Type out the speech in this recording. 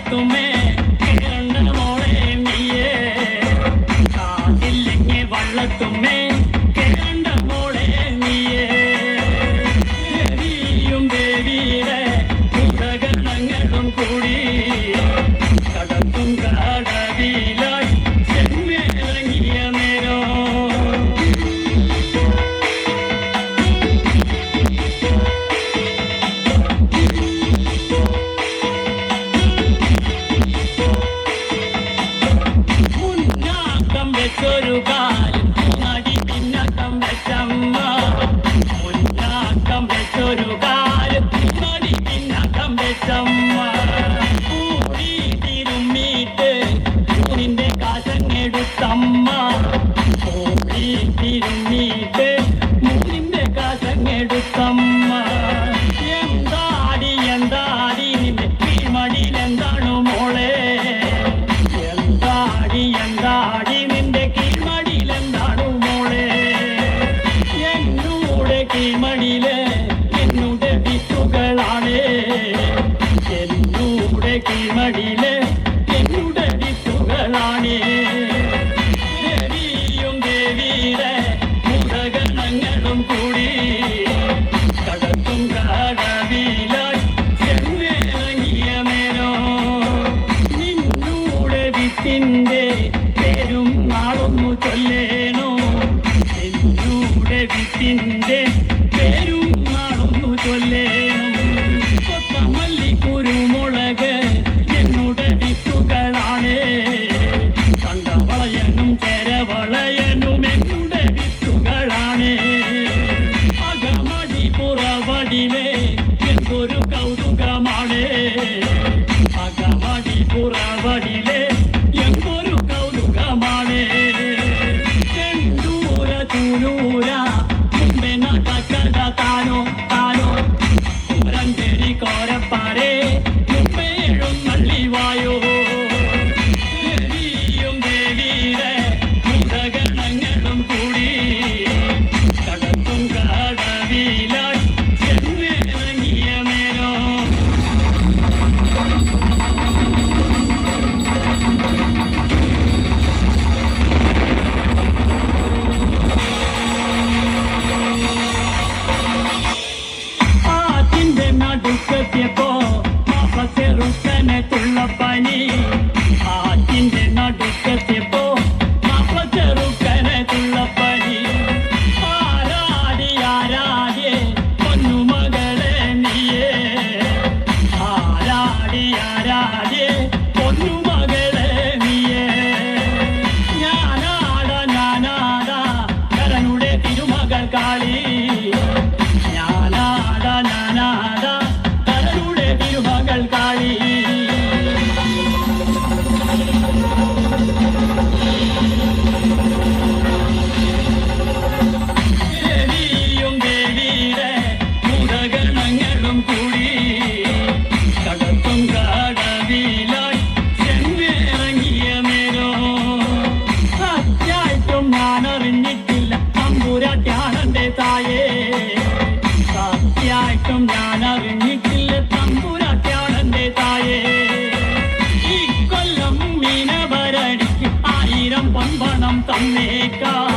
വള്ളത്തുമേ കേരണ്ട മോളെ നീയേ കാതില്ലെങ്കിൽ വള്ളത്തുമേ കേരണ്ട മോളെ നീയേ ദേവിയും ദേവിയുടെ ഉപകരണങ്ങളും കൂടി കടത്തും കടവിലായി ചെമ്മേറങ്ങിയ നേരോ ഒരു കാലം നടി പിന്നക്കം വെച്ചമ്മ മുന്നാക്കം വെച്ചൊരു കാലം നടി പിന്നക്കം വെച്ചമ്മ കൂടി തിരുമ്മീട്ട് നിന്റെ കാശങ്ങെടുത്തമ്മ കൂടി തിരുമ്മീട്ട് നിന്റെ കാശങ്ങെടുത്തമ്മ എന്താടി എന്താടി നിന്റെ കീഴ്മടിയിൽ എന്താണ് മോളെ എന്താടി എന്താടി നിന്റെ കീഴ്മടിയിൽ എന്താണ് മോളെ എന്നൂടെ കീഴ്മടിയില് എന്നുടെ വിത്തുകളാണ് എന്നൂടെ കീഴ്മടിയില് എന്നുടെ വിത്തുകളാണ് ദേവിയും ദേവിയുടെ മുഖഗണങ്ങളും കൂടി കടത്തും കടവിലായി ചെന്നിറങ്ങിയ നേരോ നിന്നൂടെ വിത്തിന്റെ പേരും നാളൊന്നു ചൊല്ലേണോ നിന്നൂടെ വിത്തിന്റെ പേരും നാളൊന്നു ചൊല്ലേണം കൊത്തമല്ലി കുരുമുളക് എന്നുടെ വിത്തുകളാണ് കണ്ടവളയനും ചെരവളയനും എന്നുടെ വിത്തുകളാണ് അകമടി പുറവടിലേ എന്തൊരു കൗതുകമാണ് അകമടി പുറവടിലേ എന്തൊരു കൗതുകമാണ് ചെണ്ടൂര ചൂരൂര മുമ്പേ നടക്കട താനോ താനോ കുമരഞ്ചേരി കോരപ്പാറേ മുമ്പേഴും നള്ളിവായോ ദേവിയും ദേവിയുടെ മുഖഗണങ്ങളും കൂടി കടത്തും കടവിലായി ചെന്നിറങ്ങിയ നേരോ ആറ്റിന്റെ നടുക്കെത്തിയപ്പോ മാപ്പച്ചെറുക്കനെ തുള്ളപ്പനി ആറ്റിന്റെ നടുക്കെത്തിയപ്പോ മാപ്പച്ചെറുക്കനെ തുള്ളപ്പനി ആരാടി ആരാടിയേ പൊന്നുമകളെ നീയേ ആരാടി ആരാടിയേ പൊന്നുമകളെ നീയേ ഞാനാടാ കരനുടെ തിരുമകൾ കാളി ഞാനാടാ കരനുടെ തിരുമകൾ കാളി ദേവിയും ദേവിയുടെ മുഖഗണങ്ങളും കൂടി കടത്തും കടവിലായി ചെന്നിറങ്ങിയ നേരോ സത്യായിട്ടും ഞാൻ അറിഞ്ഞിട്ടില്ല തമ്പുരാട്ടിയാണെന്റെ തായേ സത്യായിട്ടും ഞാൻ അറിഞ്ഞിട്ടില്ല തമ്പുരാട്ടിയാണെന്റെ തായേ ഈ കൊല്ലം മീനവരടിക്ക് 1000 പൊൻപണം തന്നേക്കാം